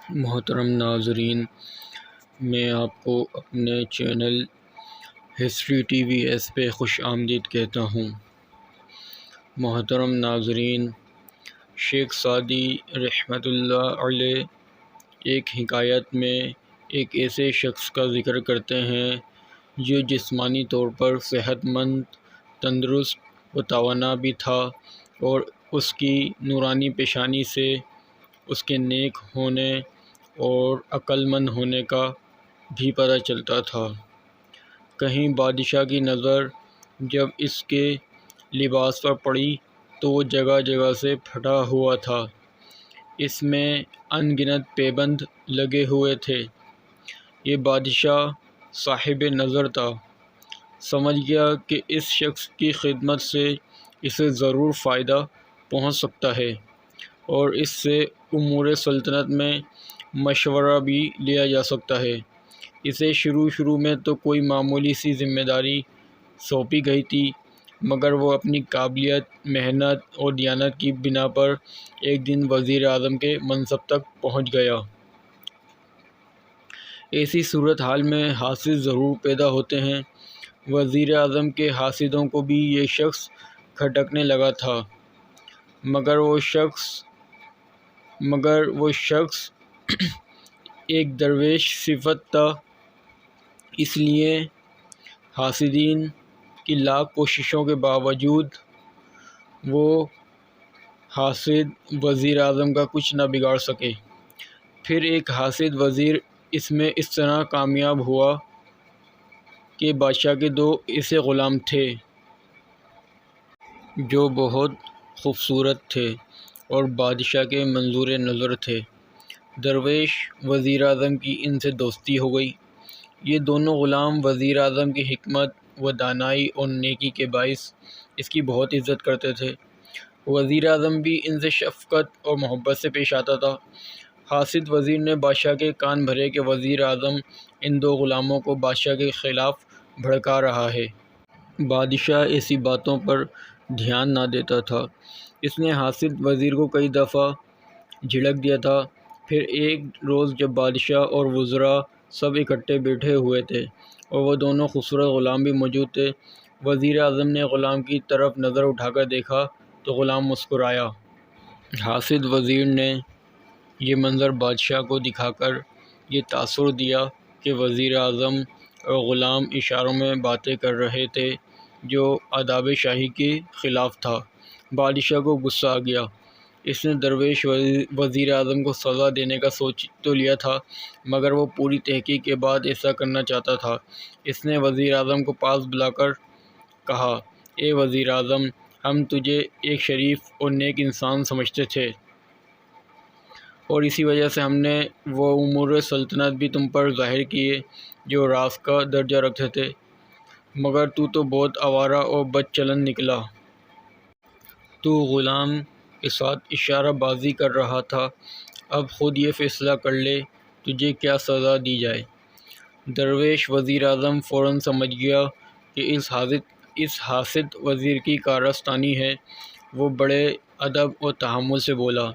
محترم ناظرین، میں آپ کو اپنے channel history T V S پہ خوش آمدید کہتا ہوں۔ محترم ناظرین، شیخ سعدی رحمۃ اللہ علیہ ایک حکایت میں ایک ایسے شخص کا ذکر کرتے ہیں جو جسمانی طور پر صحت مند، تندرست و توانا بھی تھا، اور اس کی نورانی پیشانی سے اس کے نیک ہونے اور عقل مند ہونے کا بھی پتہ چلتا تھا۔ کہیں بادشاہ کی نظر جب اس کے لباس پر پڑی تو وہ جگہ جگہ سے پھٹا ہوا تھا، اس میں ان گنت پیبند لگے ہوئے تھے۔ یہ بادشاہ صاحب نظر تھا، سمجھ گیا کہ اس شخص کی خدمت سے اسے ضرور فائدہ پہنچ سکتا ہے اور اس سے امور سلطنت میں مشورہ بھی لیا جا سکتا ہے۔ اسے شروع میں تو کوئی معمولی سی ذمہ داری سونپی گئی تھی، مگر وہ اپنی قابلیت، محنت اور دیانت کی بنا پر ایک دن وزیر اعظم کے منصب تک پہنچ گیا۔ ایسی صورتحال میں حاسد ضرور پیدا ہوتے ہیں۔ وزیر اعظم کے حاسدوں کو بھی یہ شخص کھٹکنے لگا تھا، مگر وہ شخص ایک درویش صفت تھا، اس لیے حاسدین کی لاکھ کوششوں کے باوجود وہ حاسد وزیر اعظم کا کچھ نہ بگاڑ سکے۔ پھر ایک حاسد وزیر اس میں اس طرح کامیاب ہوا کہ بادشاہ کے دو ایسے غلام تھے جو بہت خوبصورت تھے اور بادشاہ کے منظور نظر تھے۔ درویش وزیر اعظم کی ان سے دوستی ہو گئی۔ یہ دونوں غلام وزیر اعظم کی حکمت و دانائی اور نیکی کے باعث اس کی بہت عزت کرتے تھے۔ وزیر اعظم بھی ان سے شفقت اور محبت سے پیش آتا تھا۔ حاسد وزیر نے بادشاہ کے کان بھرے کہ وزیر اعظم ان دو غلاموں کو بادشاہ کے خلاف بھڑکا رہا ہے۔ بادشاہ ایسی باتوں پر دھیان نہ دیتا تھا۔ اس نے حاسد وزیر کو کئی دفعہ جھڑک دیا تھا۔ پھر ایک روز جب بادشاہ اور وزراء سب اکٹھے بیٹھے ہوئے تھے اور وہ دونوں خوبصورت غلام بھی موجود تھے، وزیر اعظم نے غلام کی طرف نظر اٹھا کر دیکھا تو غلام مسکرایا۔ حاسد وزیر نے یہ منظر بادشاہ کو دکھا کر یہ تاثر دیا کہ وزیر اعظم اور غلام اشاروں میں باتیں کر رہے تھے جو آداب شاہی کے خلاف تھا۔ بادشاہ کو غصہ آ گیا۔ اس نے درویش وزیر اعظم کو سزا دینے کا سوچ تو لیا تھا، مگر وہ پوری تحقیق کے بعد ایسا کرنا چاہتا تھا۔ اس نے وزیر اعظم کو پاس بلا کر کہا، اے وزیر اعظم، ہم تجھے ایک شریف اور نیک انسان سمجھتے تھے اور اسی وجہ سے ہم نے وہ امور سلطنت بھی تم پر ظاہر کیے جو راز کا درجہ رکھتے تھے، مگر تو بہت آوارہ اور بد چلن نکلا۔ تو غلام کے ساتھ اشارہ بازی کر رہا تھا، اب خود یہ فیصلہ کر لے تجھے کیا سزا دی جائے۔ درویش وزیر اعظم فوراً سمجھ گیا کہ اس حاسد وزیر کی کارستانی ہے۔ وہ بڑے ادب اور تحمل سے بولا،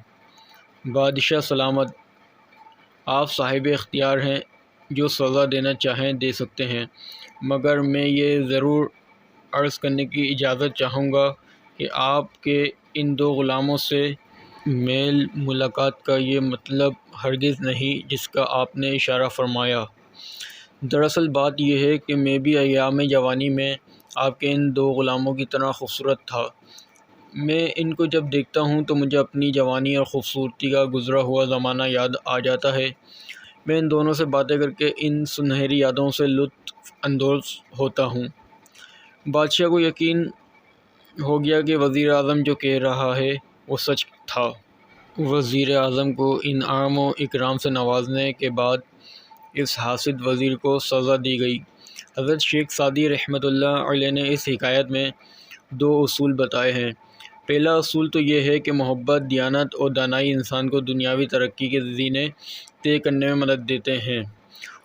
بادشاہ سلامت، آپ صاحب اختیار ہیں، جو سزا دینا چاہیں دے سکتے ہیں، مگر میں یہ ضرور عرض کرنے کی اجازت چاہوں گا کہ آپ کے ان دو غلاموں سے میل ملاقات کا یہ مطلب ہرگز نہیں جس کا آپ نے اشارہ فرمایا۔ دراصل بات یہ ہے کہ میں بھی ایام جوانی میں آپ کے ان دو غلاموں کی طرح خوبصورت تھا۔ میں ان کو جب دیکھتا ہوں تو مجھے اپنی جوانی اور خوبصورتی کا گزرا ہوا زمانہ یاد آ جاتا ہے۔ میں ان دونوں سے باتیں کر کے ان سنہری یادوں سے لطف اندوز ہوتا ہوں۔ بادشاہ کو یقین ہو گیا کہ وزیر اعظم جو کہہ رہا ہے وہ سچ تھا۔ وزیر اعظم کو انعام و اکرام سے نوازنے کے بعد اس حاسد وزیر کو سزا دی گئی۔ حضرت شیخ سعدی رحمۃ اللہ علیہ نے اس حکایت میں دو اصول بتائے ہیں۔ پہلا اصول تو یہ ہے کہ محبت، دیانت اور دانائی انسان کو دنیاوی ترقی کے زینے طے کرنے میں مدد دیتے ہیں،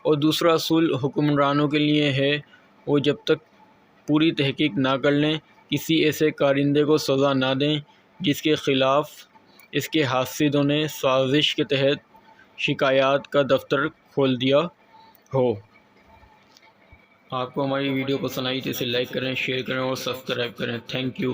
اور دوسرا اصول حکمرانوں کے لیے ہے، وہ جب تک پوری تحقیق نہ کر لیں کسی ایسے کارندے کو سزا نہ دیں جس کے خلاف اس کے حاسدوں نے سازش کے تحت شکایات کا دفتر کھول دیا ہو۔ آپ کو ہماری ویڈیو پسند آئی تو اسے لائک کریں، شیئر کریں اور سبسکرائب کریں۔ Thank you.